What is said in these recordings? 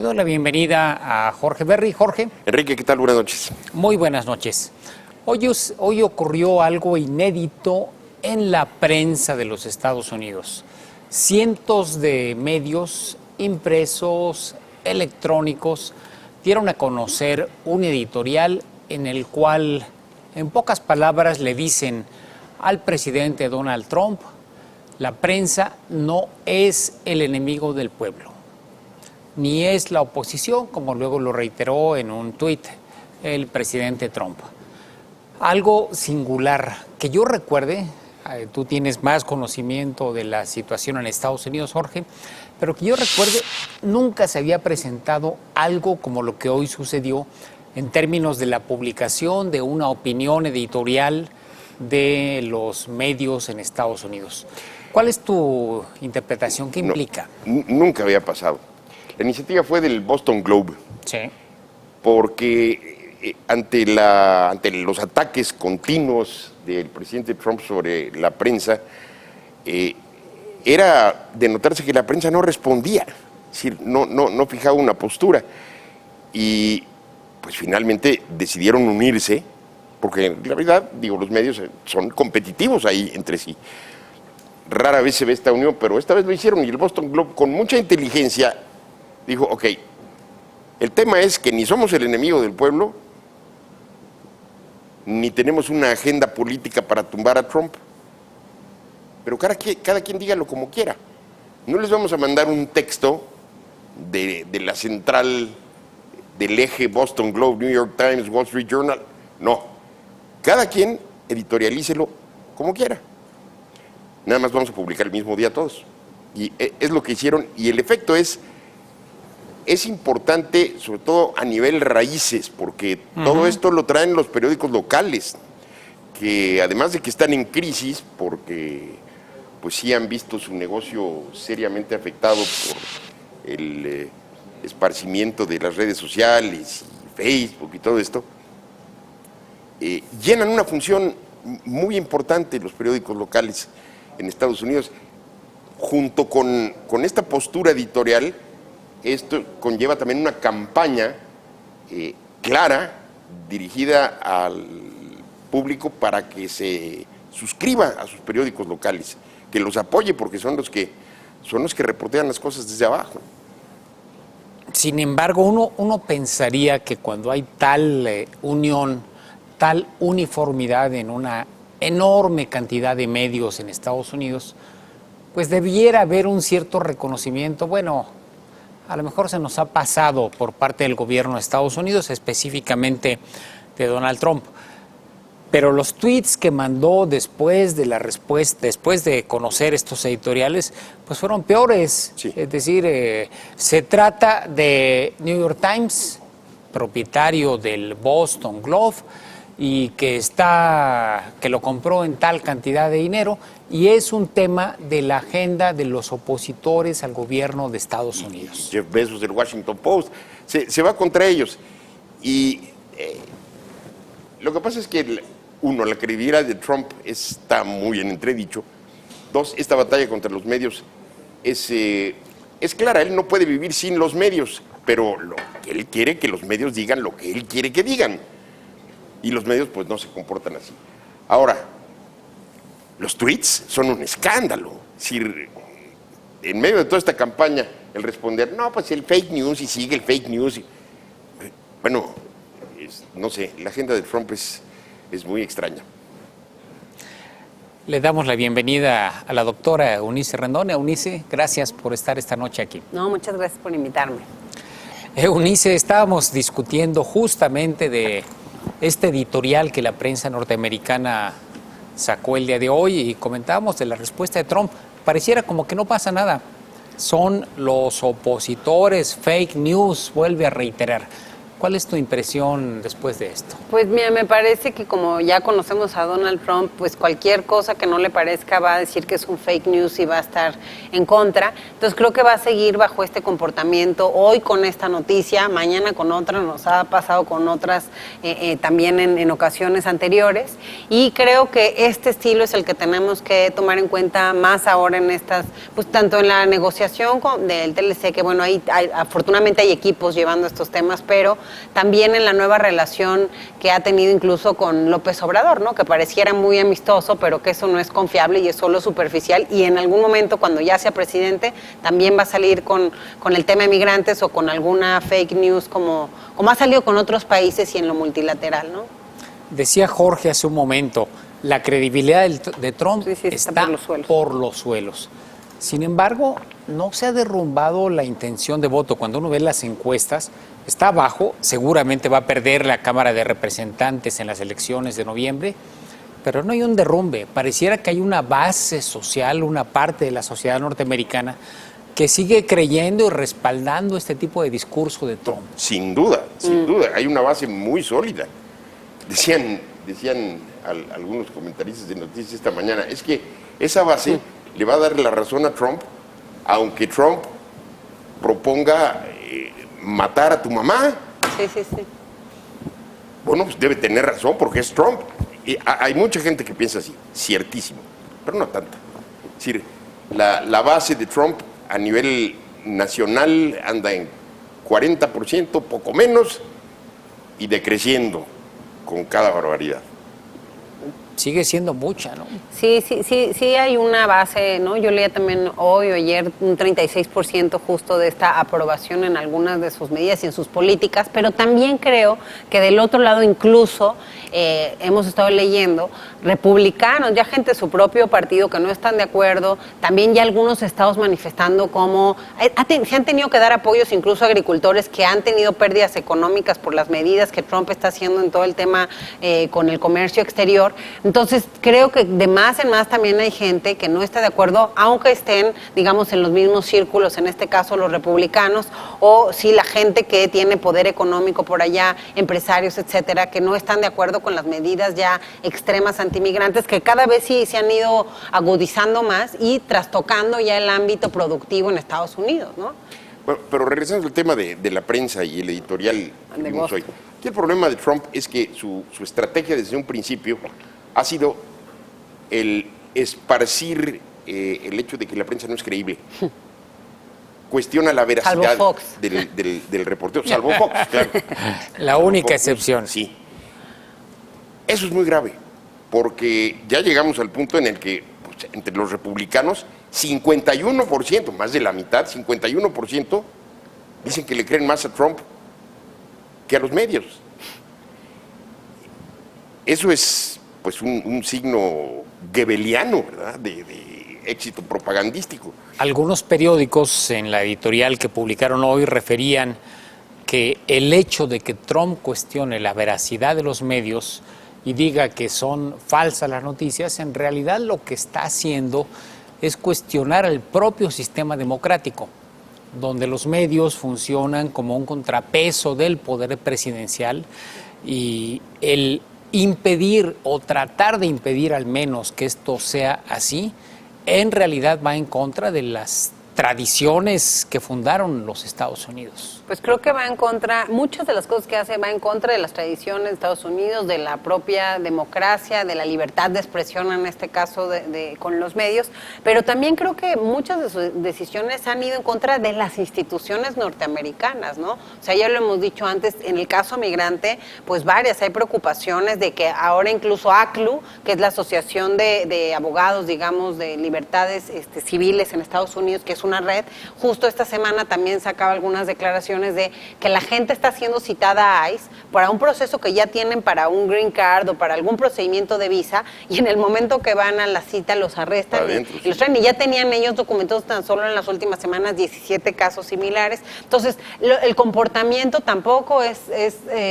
Doy la bienvenida a Jorge Berry. Jorge. Enrique, ¿qué tal? Buenas noches. Muy buenas noches. Hoy ocurrió algo inédito en la prensa de los Estados Unidos. Cientos de medios impresos, electrónicos, dieron a conocer un editorial en el cual, en pocas palabras, le dicen al presidente Donald Trump: la prensa no es el enemigo del pueblo, ni es la oposición, como luego lo reiteró en un tuit el presidente Trump. Algo singular, que yo recuerde, tú tienes más conocimiento de la situación en Estados Unidos, Jorge, pero que yo recuerde, nunca se había presentado algo como lo que hoy sucedió en términos de la publicación de una opinión editorial de los medios en Estados Unidos. ¿Cuál es tu interpretación? ¿Qué implica? Nunca había pasado. La iniciativa fue del Boston Globe. Sí. Porque ante los ataques continuos del presidente Trump sobre la prensa, era de notarse que la prensa no respondía, es decir, no fijaba una postura. Y pues finalmente decidieron unirse, porque en realidad, los medios son competitivos ahí entre sí. Rara vez se ve esta unión, pero esta vez lo hicieron, y el Boston Globe, con mucha inteligencia, dijo: ok, el tema es que ni somos el enemigo del pueblo, ni tenemos una agenda política para tumbar a Trump, pero cada quien dígalo como quiera. No les vamos a mandar un texto de la central del eje Boston Globe, New York Times, Wall Street Journal. No, cada quien editorialícelo como quiera. Nada más vamos a publicar el mismo día todos. Y es lo que hicieron, y el efecto es importante, sobre todo a nivel raíces, porque todo esto lo traen los periódicos locales, que además de que están en crisis, porque pues sí han visto su negocio seriamente afectado por el esparcimiento de las redes sociales, y Facebook y todo esto, llenan una función muy importante los periódicos locales en Estados Unidos. Junto con esta postura editorial, esto conlleva también una campaña clara, dirigida al público para que se suscriba a sus periódicos locales, que los apoye, porque son los que reportean las cosas desde abajo. Sin embargo, uno pensaría que cuando hay tal unión, tal uniformidad en una enorme cantidad de medios en Estados Unidos, pues debiera haber un cierto reconocimiento. Bueno, a lo mejor se nos ha pasado por parte del gobierno de Estados Unidos, específicamente de Donald Trump. Pero los tweets que mandó después de la respuesta, después de conocer estos editoriales, pues fueron peores. Sí. Es decir, se trata de New York Times, propietario del Boston Globe, y que lo compró en tal cantidad de dinero, y es un tema de la agenda de los opositores al gobierno de Estados Unidos. Jeff Bezos del Washington Post se va contra ellos. Y lo que pasa es que, uno, la credibilidad de Trump está muy en entredicho. Dos, esta batalla contra los medios es clara. Él no puede vivir sin los medios, pero él quiere que los medios digan lo que él quiere que digan. Y los medios pues no se comportan así. Ahora, los tweets son un escándalo. Es decir, en medio de toda esta campaña, el responder: no, pues el fake news, y sigue el fake news. Bueno, no sé, la agenda de Trump es muy extraña. Le damos la bienvenida a la doctora Eunice Rendón. Eunice, gracias por estar esta noche aquí. No, muchas gracias por invitarme. Eunice, estábamos discutiendo justamente de este editorial que la prensa norteamericana sacó el día de hoy, y comentábamos de la respuesta de Trump. Pareciera como que no pasa nada. Son los opositores, fake news, vuelve a reiterar. ¿Cuál es tu impresión después de esto? Pues mira, me parece que como ya conocemos a Donald Trump, pues cualquier cosa que no le parezca va a decir que es un fake news y va a estar en contra. Entonces creo que va a seguir bajo este comportamiento, hoy con esta noticia, mañana con otra, nos ha pasado con otras también en ocasiones anteriores. Y creo que este estilo es el que tenemos que tomar en cuenta más ahora en estas, pues tanto en la negociación del TLC, que bueno, afortunadamente hay equipos llevando estos temas, pero también en la nueva relación que ha tenido incluso con López Obrador, ¿no? Que pareciera muy amistoso, pero que eso no es confiable y es solo superficial, y en algún momento cuando ya sea presidente también va a salir con el tema de migrantes o con alguna fake news como ha salido con otros países y en lo multilateral, ¿no? Decía Jorge hace un momento, la credibilidad de Trump está por los suelos. Sin embargo, no se ha derrumbado la intención de voto. Cuando uno ve las encuestas, está abajo, seguramente va a perder la Cámara de Representantes en las elecciones de noviembre, pero no hay un derrumbe. Pareciera que hay una base social, una parte de la sociedad norteamericana que sigue creyendo y respaldando este tipo de discurso de Trump. Sin duda, hay una base muy sólida. Decían algunos comentaristas de noticias esta mañana, es que esa base le va a dar la razón a Trump, aunque Trump proponga matar a tu mamá. Sí. Bueno, pues debe tener razón porque es Trump. Y hay mucha gente que piensa así, ciertísimo, pero no tanta. Es decir, la base de Trump a nivel nacional anda en 40%, poco menos, y decreciendo con cada barbaridad. Sigue siendo mucha, ¿no? Sí hay una base, ¿no? Yo leía también hoy o ayer un 36% justo de esta aprobación en algunas de sus medidas y en sus políticas, pero también creo que del otro lado incluso hemos estado leyendo republicanos, ya gente de su propio partido que no están de acuerdo, también ya algunos estados manifestando como se han tenido que dar apoyos incluso a agricultores que han tenido pérdidas económicas por las medidas que Trump está haciendo en todo el tema con el comercio exterior. Entonces, creo que de más en más también hay gente que no está de acuerdo, aunque estén, digamos, en los mismos círculos, en este caso los republicanos, o sí la gente que tiene poder económico por allá, empresarios, etcétera, que no están de acuerdo con las medidas ya extremas antimigrantes, que cada vez sí se han ido agudizando más y trastocando ya el ámbito productivo en Estados Unidos, ¿no? Bueno, pero regresando al tema de la prensa y el editorial que vimos hoy. Aquí el problema de Trump es que su estrategia desde un principio ha sido el esparcir el hecho de que la prensa no es creíble. Cuestiona la veracidad del reportero, salvo Fox, claro. La única excepción. Sí. Eso es muy grave, porque ya llegamos al punto en el que pues, entre los republicanos, 51%, más de la mitad, 51%, dicen que le creen más a Trump que a los medios. Eso es pues un signo goebbeliano, ¿verdad? De éxito propagandístico. Algunos periódicos en la editorial que publicaron hoy referían que el hecho de que Trump cuestione la veracidad de los medios y diga que son falsas las noticias, en realidad lo que está haciendo es cuestionar el propio sistema democrático, donde los medios funcionan como un contrapeso del poder presidencial, y el impedir o tratar de impedir al menos que esto sea así, en realidad va en contra de las tradiciones que fundaron los Estados Unidos. Pues creo que va en contra, muchas de las cosas que hace va en contra de las tradiciones de Estados Unidos, de la propia democracia, de la libertad de expresión en este caso con los medios, pero también creo que muchas de sus decisiones han ido en contra de las instituciones norteamericanas, ¿no? O sea, ya lo hemos dicho antes, en el caso migrante, pues varias, hay preocupaciones de que ahora incluso ACLU, que es la Asociación de Abogados, digamos, de Libertades Civiles en Estados Unidos, que es una red, justo esta semana también sacaba algunas declaraciones de que la gente está siendo citada a ICE para un proceso que ya tienen para un green card o para algún procedimiento de visa, y en el momento que van a la cita los arrestan y los traen, y ya tenían ellos documentados tan solo en las últimas semanas 17 casos similares. Entonces, el comportamiento tampoco es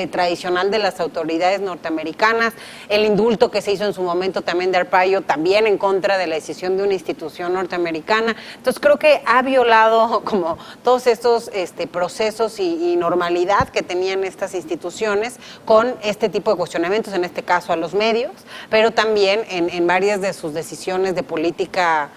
tradicional de las autoridades norteamericanas. El indulto que se hizo en su momento también de Arpaio, también en contra de la decisión de una institución norteamericana. Entonces, creo que ha violado como todos estos procesos y normalidad que tenían estas instituciones con este tipo de cuestionamientos, en este caso a los medios, pero también en varias de sus decisiones de política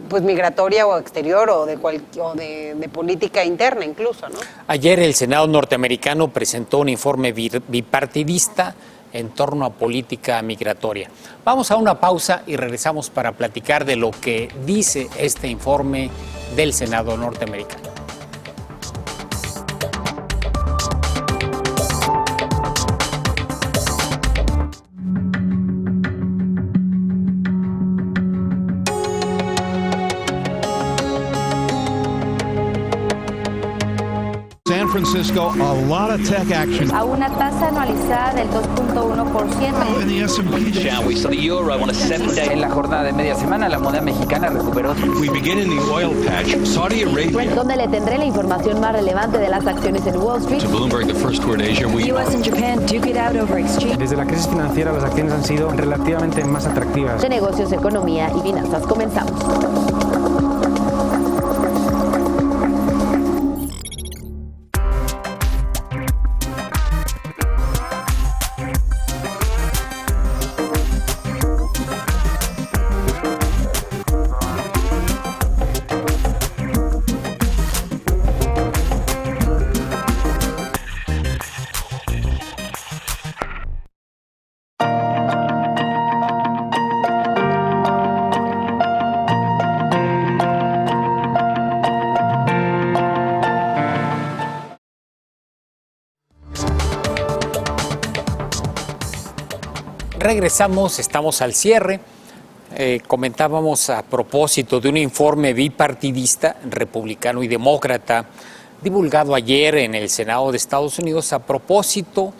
pues migratoria o exterior o de política interna incluso, ¿no? Ayer el Senado norteamericano presentó un informe bipartidista en torno a política migratoria. Vamos a una pausa y regresamos para platicar de lo que dice este informe del Senado norteamericano. San Francisco, a lot of tech action. A una tasa anualizada del 2.1%. In the S&P. Shall we? So the euro on a 7-day. En la jornada de media semana, la moneda mexicana recuperó. We begin in the oil patch. Saudi Arabia. Donde le tendré la información más relevante de las acciones en Wall Street. To Bloomberg, the first word Asia week. US and Japan duke it out over exchange. Desde la crisis financiera, las acciones han sido relativamente más atractivas. De negocios, economía y finanzas. Comenzamos. Regresamos, estamos al cierre. Comentábamos a propósito de un informe bipartidista, republicano y demócrata, divulgado ayer en el Senado de Estados Unidos a propósito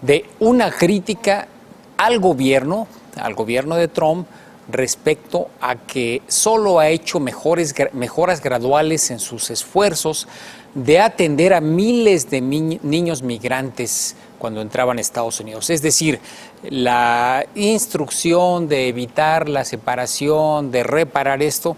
de una crítica al gobierno de Trump respecto a que solo ha hecho mejoras graduales en sus esfuerzos de atender a miles de niños migrantes cuando entraban a Estados Unidos. Es decir, la instrucción de evitar la separación, de reparar esto,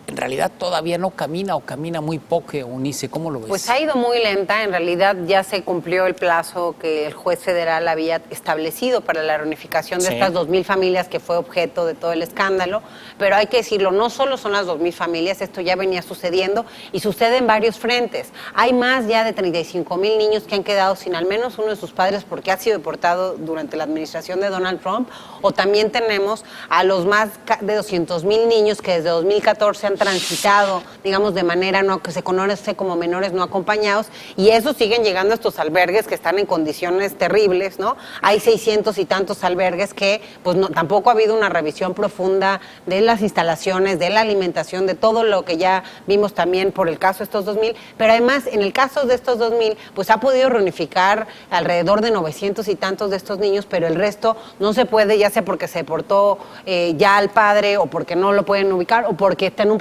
en realidad todavía no camina o camina muy poco, Eunice. ¿Cómo lo ves? Pues ha ido muy lenta. En realidad ya se cumplió el plazo que el juez federal había establecido para la reunificación de estas 2,000 familias que fue objeto de todo el escándalo. Pero hay que decirlo, no solo son las 2,000 familias, esto ya venía sucediendo y sucede en varios frentes. Hay más ya de 35,000 niños que han quedado sin al menos uno de sus padres porque ha sido deportado durante la administración de Donald Trump. O también tenemos a los más de 200,000 niños que desde 2014 han transitado, digamos, de manera no que se conoce como menores no acompañados, y esos siguen llegando a estos albergues que están en condiciones terribles, ¿no? Hay 600 y tantos albergues que, pues, no, tampoco ha habido una revisión profunda de las instalaciones, de la alimentación, de todo lo que ya vimos también por el caso de estos 2,000, pero además, en el caso de estos 2,000, pues ha podido reunificar alrededor de 900 y tantos de estos niños, pero el resto no se puede, ya sea porque se deportó ya al padre, o porque no lo pueden ubicar, o porque está en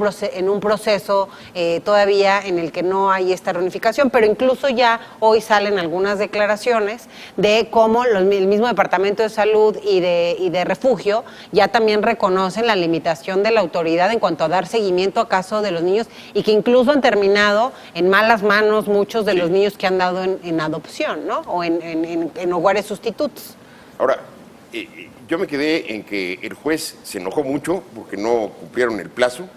un proceso todavía en el que no hay esta reunificación, pero incluso ya hoy salen algunas declaraciones de cómo el mismo Departamento de Salud y de Refugio ya también reconocen la limitación de la autoridad en cuanto a dar seguimiento a caso de los niños, y que incluso han terminado en malas manos muchos de los niños que han dado en adopción, ¿no? O en hogares sustitutos. Ahora, yo me quedé en que el juez se enojó mucho porque no cumplieron el plazo.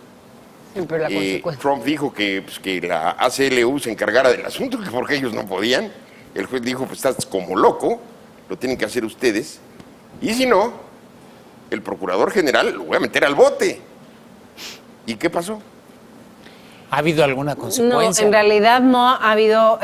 Pero la consecuencia. Trump dijo que la ACLU se encargara del asunto, que porque ellos no podían. El juez dijo, pues estás como loco, lo tienen que hacer ustedes. Y si no, el procurador general lo voy a meter al bote. ¿Y qué pasó? ¿Ha habido alguna consecuencia? No, en realidad no ha habido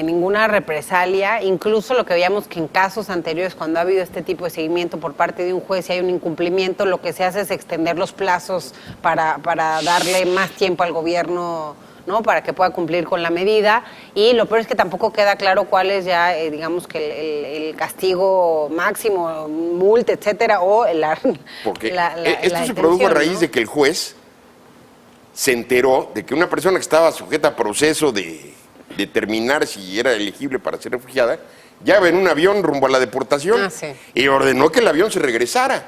ninguna represalia. Incluso lo que veíamos que en casos anteriores, cuando ha habido este tipo de seguimiento por parte de un juez y hay un incumplimiento, lo que se hace es extender los plazos para darle más tiempo al gobierno, ¿no? Para que pueda cumplir con la medida. Y lo peor es que tampoco queda claro cuál es ya, digamos, que el castigo máximo, multa, etcétera, o Porque esto se produjo a raíz, ¿no?, de que el juez se enteró de que una persona que estaba sujeta a proceso de determinar si era elegible para ser refugiada, ya iba en un avión rumbo a la deportación, y ordenó que el avión se regresara.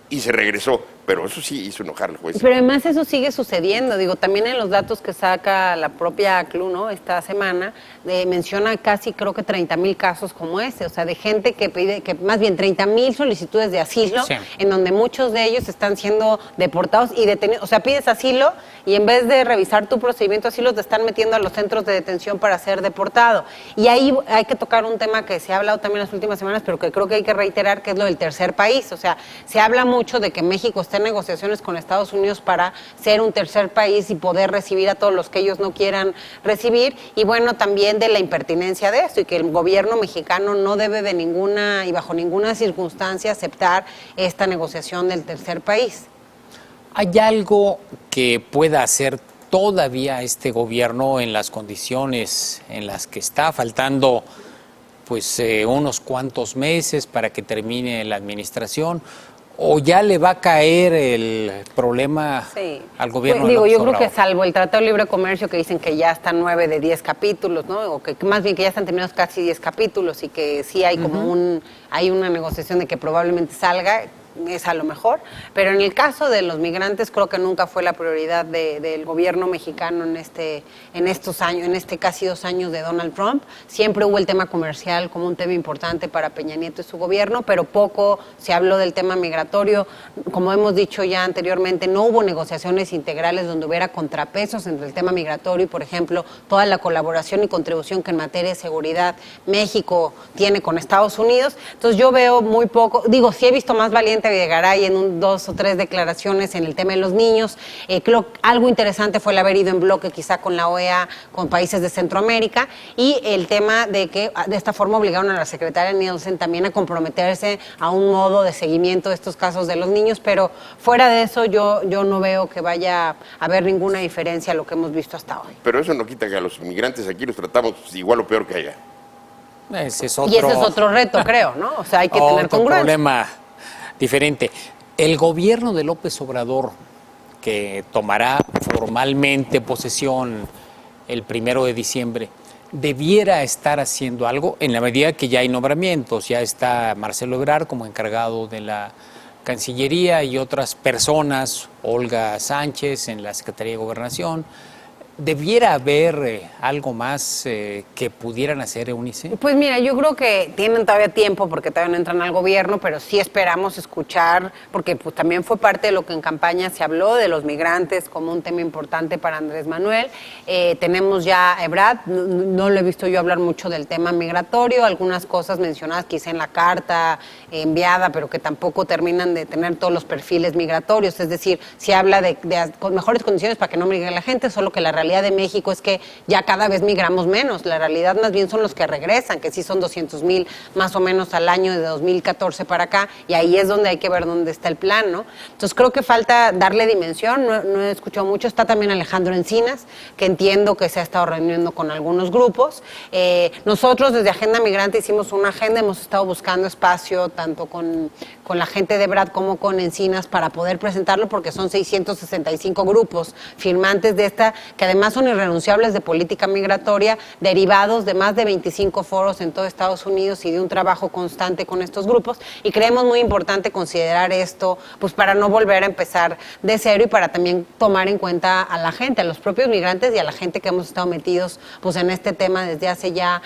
Y se regresó. Pero eso sí hizo enojar al juez. Pero además eso sigue sucediendo, digo, también en los datos que saca la propia ACLU, ¿no? Esta semana, menciona casi creo que 30,000 casos como ese, o sea, de gente que pide, que más bien 30,000 solicitudes de asilo, Sí. en donde muchos de ellos están siendo deportados y detenidos, o sea, pides asilo y en vez de revisar tu procedimiento de asilo te están metiendo a los centros de detención para ser deportado. Y ahí hay que tocar un tema que se ha hablado también las últimas semanas, pero que creo que hay que reiterar, que es lo del tercer país, o sea, se habla mucho de que México está en negociaciones con Estados Unidos para ser un tercer país y poder recibir a todos los que ellos no quieran recibir, y bueno, también de la impertinencia de esto, y que el gobierno mexicano no debe de ninguna y bajo ninguna circunstancia aceptar esta negociación del tercer país. ¿Hay algo que pueda hacer todavía este gobierno en las condiciones en las que está, faltando pues unos cuantos meses para que termine la administración? ¿O ya le va a caer el problema Sí. al gobierno? Pues, digo, de yo López creo que Obrador? salvo el Tratado de Libre Comercio, que dicen que ya están 9 de 10 capítulos, ¿no? O que más bien que ya están terminados casi 10 capítulos y que sí hay como hay una negociación de que probablemente salga, es a lo mejor, pero en el caso de los migrantes creo que nunca fue la prioridad del gobierno mexicano en estos años, en este casi 2 años de Donald Trump. Siempre hubo el tema comercial como un tema importante para Peña Nieto y su gobierno, pero poco se habló del tema migratorio. Como hemos dicho ya anteriormente, no hubo negociaciones integrales donde hubiera contrapesos entre el tema migratorio y, por ejemplo, toda la colaboración y contribución que en materia de seguridad México tiene con Estados Unidos. Entonces yo veo muy poco, digo, sí he visto más valiente Videgaray en 2 o 3 declaraciones en el tema de los niños. Creo que algo interesante fue el haber ido en bloque quizá con la OEA, con países de Centroamérica, y el tema de que de esta forma obligaron a la secretaria Nielsen también a comprometerse a un modo de seguimiento de estos casos de los niños, pero fuera de eso yo no veo que vaya a haber ninguna diferencia a lo que hemos visto hasta hoy. Pero eso no quita que a los inmigrantes aquí los tratamos igual o peor que allá. Ese es otro, Y ese es otro reto, creo, ¿no? O sea, hay que tener otro congruencia. problema diferente. El gobierno de López Obrador, que tomará formalmente posesión el 1 de diciembre, debiera estar haciendo algo en la medida que ya hay nombramientos. Ya está Marcelo Ebrard como encargado de la Cancillería y otras personas, Olga Sánchez en la Secretaría de Gobernación. ¿Debiera haber algo más que pudieran hacer, Eunice? Pues mira, yo creo que tienen todavía tiempo porque todavía no entran al gobierno, pero sí esperamos escuchar, porque pues también fue parte de lo que en campaña se habló, de los migrantes como un tema importante para Andrés Manuel. Tenemos ya a Ebrard, no lo he visto yo hablar mucho del tema migratorio, algunas cosas mencionadas quizá en la carta enviada, pero que tampoco terminan de tener todos los perfiles migratorios, es decir, se habla de con mejores condiciones para que no migre la gente, solo que la realidad de México es que ya cada vez migramos menos. La realidad más bien son los que regresan, que sí son 200,000 más o menos al año de 2014 para acá, y ahí es donde hay que ver dónde está el plan, ¿no? Entonces creo que falta darle dimensión, no he escuchado mucho. Está también Alejandro Encinas, que entiendo que se ha estado reuniendo con algunos grupos. Nosotros desde Agenda Migrante hicimos una agenda, hemos estado buscando espacio tanto con la gente de Ebrard como con Encinas para poder presentarlo, porque son 665 grupos firmantes de esta, que además son irrenunciables de política migratoria, derivados de más de 25 foros en todo Estados Unidos y de un trabajo constante con estos grupos, y creemos muy importante considerar esto, pues para no volver a empezar de cero y para también tomar en cuenta a la gente, a los propios migrantes y a la gente que hemos estado metidos pues en este tema desde hace ya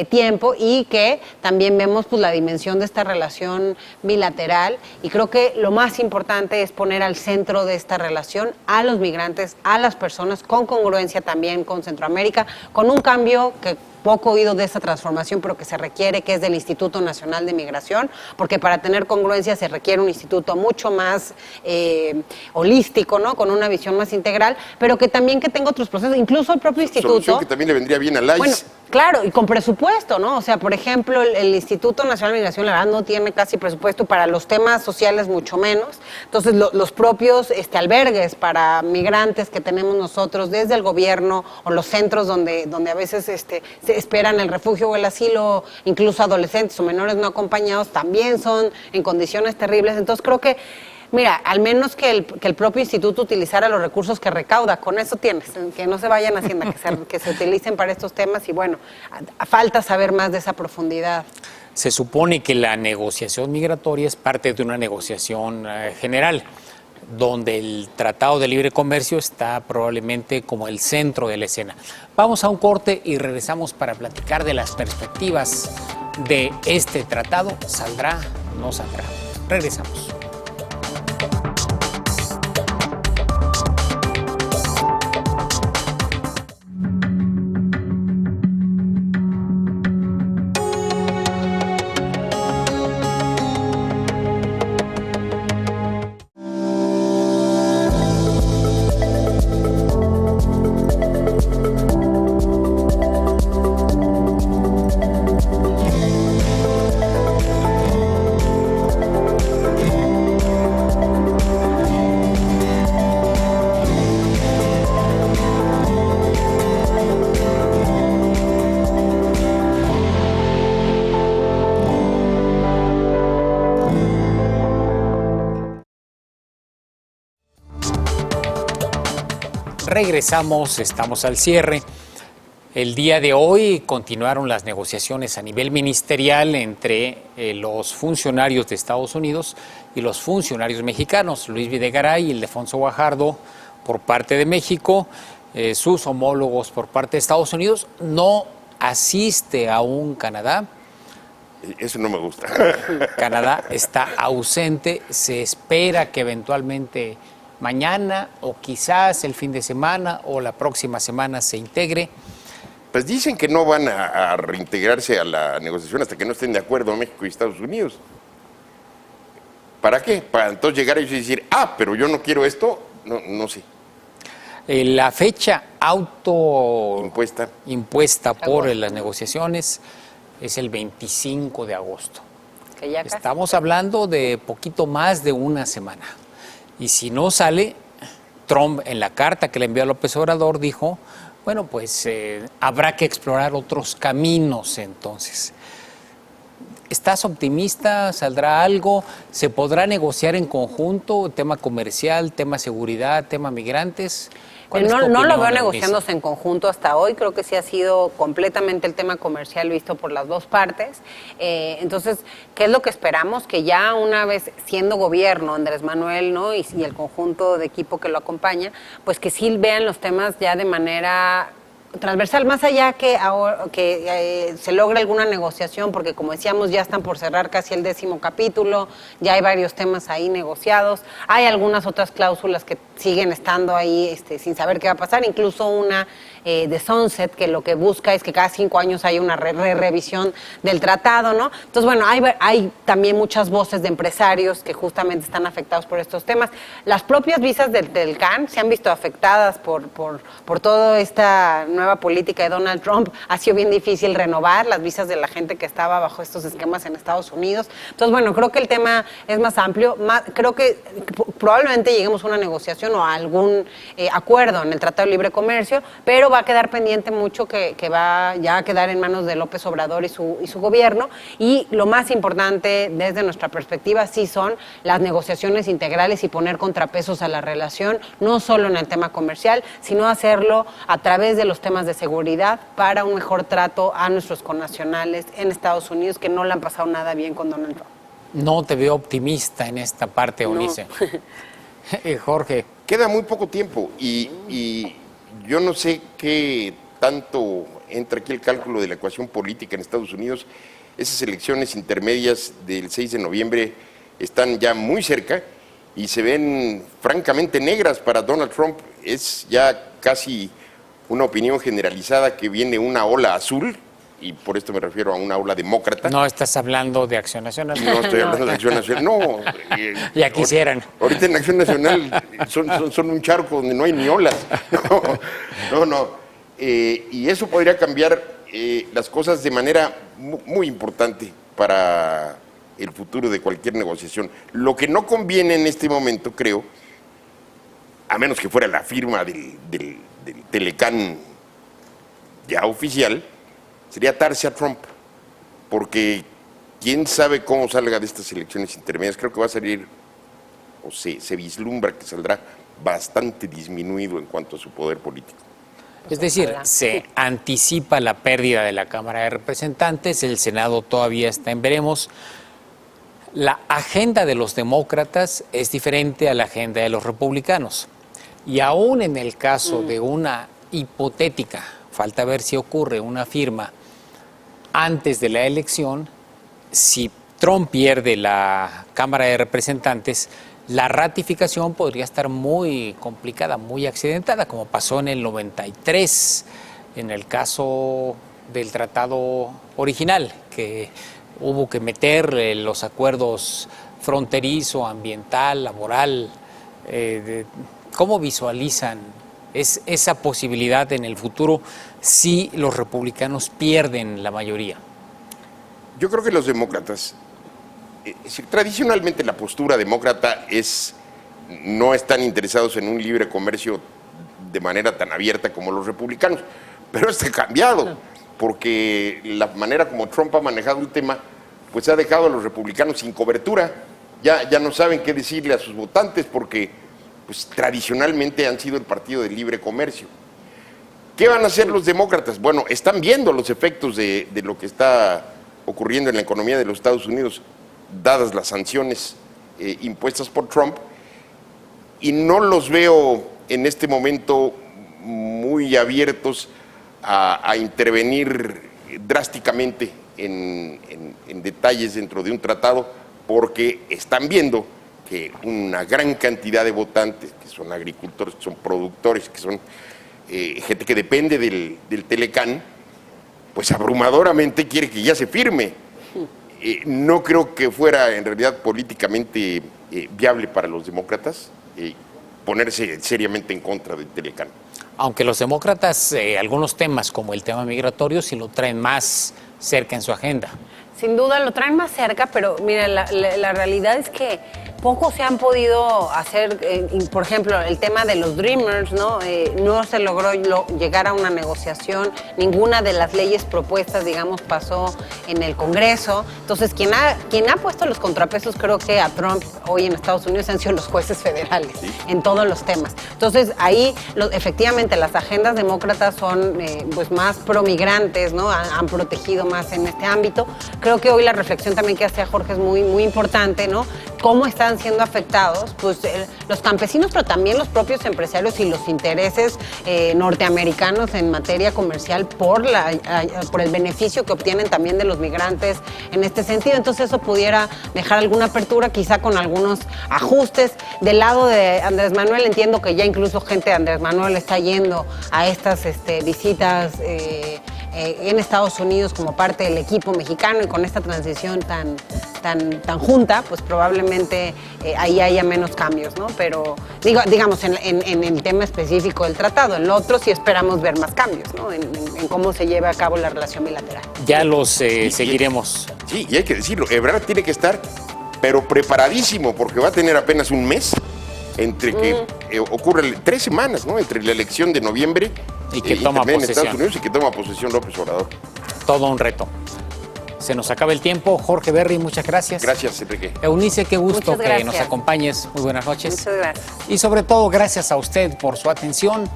tiempo, y que también vemos pues la dimensión de esta relación bilateral, y creo que lo más importante es poner al centro de esta relación a los migrantes, a las personas, con congruencia también con Centroamérica, con un cambio que poco oído de esa transformación, pero que se requiere, que es del Instituto Nacional de Migración, porque para tener congruencia se requiere un instituto mucho más holístico, ¿no? Con una visión más integral, pero que también que tenga otros procesos, incluso el propio instituto. Solución que también le vendría bien al ICE. Bueno, claro, y con presupuesto, ¿no? O sea, por ejemplo, el Instituto Nacional de Migración, la verdad, no tiene casi presupuesto para los temas sociales, mucho menos. Entonces, los propios albergues para migrantes que tenemos nosotros desde el gobierno, o los centros donde a veces se esperan el refugio o el asilo, incluso adolescentes o menores no acompañados, también son en condiciones terribles. Entonces, creo que, mira, al menos que el propio instituto utilizara los recursos que recauda, con eso tienes, que no se vayan a Hacienda, que se utilicen para estos temas, y bueno, falta saber más de esa profundidad. Se supone que la negociación migratoria es parte de una negociación general. donde el Tratado de Libre Comercio está probablemente como el centro de la escena. Vamos a un corte y regresamos para platicar de las perspectivas de este tratado. ¿Saldrá? ¿No saldrá? Regresamos. Regresamos, estamos al cierre. El día de hoy continuaron las negociaciones a nivel ministerial entre los funcionarios de Estados Unidos y los funcionarios mexicanos, Luis Videgaray y Ildefonso Guajardo por parte de México, sus homólogos por parte de Estados Unidos. No asiste aún Canadá. Eso no me gusta. Canadá está ausente, se espera que eventualmente mañana o quizás el fin de semana o la próxima semana se integre. Pues dicen que no van a reintegrarse a la negociación hasta que no estén de acuerdo México y Estados Unidos. ¿Para qué? Para entonces llegar ellos y decir, pero yo no quiero esto. No sé. La fecha impuesta por Agosto. las negociaciones es el 25 de agosto. Que ya casi. Estamos hablando de poquito más de una semana. Y si no sale, Trump en la carta que le envió a López Obrador dijo, bueno, pues habrá que explorar otros caminos entonces. ¿Estás optimista? ¿Saldrá algo? ¿Se podrá negociar en conjunto? ¿Tema comercial, tema seguridad, tema migrantes? ¿Cuál es tu No lo opinión, veo Eunice? negociándose en conjunto hasta hoy. Creo que sí ha sido completamente el tema comercial visto por las dos partes. Entonces, ¿qué es lo que esperamos? Que ya una vez siendo gobierno, Andrés Manuel, ¿no? y el conjunto de equipo que lo acompaña, pues que sí vean los temas ya de manera transversal, más allá que se logre alguna negociación, porque como decíamos, ya están por cerrar casi el 10º capítulo, ya hay varios temas ahí negociados, hay algunas otras cláusulas que siguen estando ahí sin saber qué va a pasar, incluso una de Sunset, que lo que busca es que cada 5 años haya una revisión del tratado, ¿no? Entonces, bueno, hay también muchas voces de empresarios que justamente están afectados por estos temas. Las propias visas del CAN se han visto afectadas por toda esta nueva política de Donald Trump. Ha sido bien difícil renovar las visas de la gente que estaba bajo estos esquemas en Estados Unidos. Entonces, bueno, creo que el tema es más amplio. Creo que probablemente lleguemos a una negociación o a algún acuerdo en el Tratado de Libre Comercio, pero va a quedar pendiente mucho que va ya a quedar en manos de López Obrador y su gobierno. Y lo más importante desde nuestra perspectiva sí son las negociaciones integrales y poner contrapesos a la relación, no solo en el tema comercial, sino hacerlo a través de los temas de seguridad para un mejor trato a nuestros connacionales en Estados Unidos que no le han pasado nada bien con Donald Trump. No te veo optimista en esta parte, Eunice. Jorge. Queda muy poco tiempo y yo no sé qué tanto entra aquí el cálculo de la ecuación política en Estados Unidos. Esas elecciones intermedias del 6 de noviembre están ya muy cerca y se ven francamente negras para Donald Trump. Es ya casi una opinión generalizada que viene una ola azul, y por esto me refiero a una ola demócrata. No estás hablando de Acción Nacional. No estoy hablando de Acción Nacional, no. Ya quisieran. Ahorita en Acción Nacional son un charco donde no hay ni olas. No. Y eso podría cambiar las cosas de manera muy importante para el futuro de cualquier negociación. Lo que no conviene en este momento, creo, a menos que fuera la firma del Telecán ya oficial, sería atarse a Trump, porque quién sabe cómo salga de estas elecciones intermedias. Creo que va a salir, o se vislumbra que saldrá bastante disminuido en cuanto a su poder político. Es decir, se anticipa la pérdida de la Cámara de Representantes, el Senado todavía está en veremos. La agenda de los demócratas es diferente a la agenda de los republicanos. Y aún en el caso de una hipotética, falta ver si ocurre, una firma antes de la elección, si Trump pierde la Cámara de Representantes, la ratificación podría estar muy complicada, muy accidentada, como pasó en el 93, en el caso del tratado original, que hubo que meter los acuerdos fronterizo, ambiental, laboral. ¿Cómo visualizan esa posibilidad en el futuro si los republicanos pierden la mayoría? Yo creo que los demócratas, tradicionalmente la postura demócrata no están interesados en un libre comercio de manera tan abierta como los republicanos, pero esto ha cambiado, porque la manera como Trump ha manejado el tema, pues ha dejado a los republicanos sin cobertura. Ya no saben qué decirle a sus votantes porque pues, tradicionalmente han sido el partido de libre comercio. ¿Qué van a hacer los demócratas? Bueno, están viendo los efectos de lo que está ocurriendo en la economía de los Estados Unidos, dadas las sanciones impuestas por Trump, y no los veo en este momento muy abiertos a intervenir drásticamente en detalles dentro de un tratado, porque están viendo que una gran cantidad de votantes, que son agricultores, que son productores, que son gente que depende del Telecán, pues abrumadoramente quiere que ya se firme. No creo que fuera en realidad políticamente viable para los demócratas ponerse seriamente en contra del Telecán. Aunque los demócratas, algunos temas como el tema migratorio, sí lo traen más cerca en su agenda. Sin duda lo traen más cerca, pero mira, la realidad es que poco se han podido hacer, por ejemplo, el tema de los Dreamers, ¿no? No se logró llegar a una negociación, ninguna de las leyes propuestas, digamos, pasó en el Congreso. Entonces, quien ha puesto los contrapesos, creo que a Trump hoy en Estados Unidos han sido los jueces federales, ¿sí? En todos los temas. Entonces, ahí efectivamente las agendas demócratas son pues más promigrantes, ¿no? Han protegido más en este ámbito. Creo que hoy la reflexión también que hacía Jorge es muy, muy importante, ¿no? Cómo están siendo afectados pues, los campesinos, pero también los propios empresarios y los intereses norteamericanos en materia comercial por el beneficio que obtienen también de los migrantes en este sentido. Entonces eso pudiera dejar alguna apertura, quizá con algunos ajustes. Del lado de Andrés Manuel, entiendo que ya incluso gente de Andrés Manuel está yendo a estas visitas en Estados Unidos como parte del equipo mexicano, y con esta transición tan junta, pues probablemente ahí haya menos cambios, ¿no? Pero digamos en el tema específico del tratado, en lo otro sí esperamos ver más cambios, ¿no? En cómo se lleva a cabo la relación bilateral. Ya los seguiremos. Sí, y hay que decirlo, Ebrard tiene que estar, pero preparadísimo, porque va a tener apenas un mes entre que ocurre 3 semanas, ¿no? Entre la elección de noviembre y que toma en posesión. Estados Unidos y que toma posesión López Obrador. Todo un reto. Se nos acaba el tiempo. Jorge Berry, muchas gracias. Gracias, Enrique. Eunice, qué gusto Muchas que nos acompañes. Muy buenas noches. Muchas gracias. Y sobre todo, gracias a usted por su atención.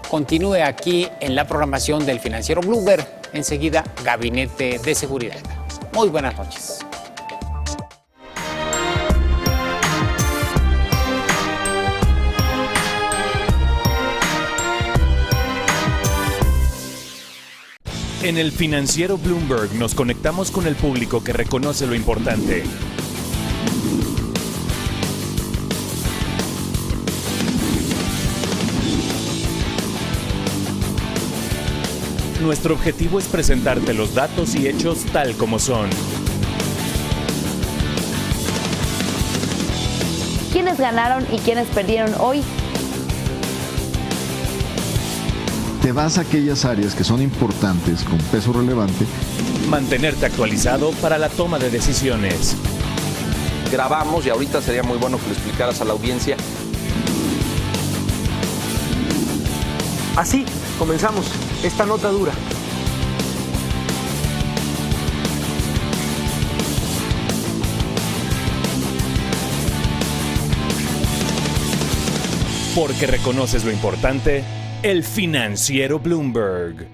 Continúe aquí en la programación del Financiero Bloomberg. Enseguida, Gabinete de Seguridad. Muy buenas noches. En el Financiero Bloomberg nos conectamos con el público que reconoce lo importante. Nuestro objetivo es presentarte los datos y hechos tal como son. ¿Quiénes ganaron y quiénes perdieron hoy? Te vas a aquellas áreas que son importantes, con peso relevante. Mantenerte actualizado para la toma de decisiones. Grabamos y ahorita sería muy bueno que le explicaras a la audiencia. Así comenzamos esta nota dura. Porque reconoces lo importante, el Financiero Bloomberg.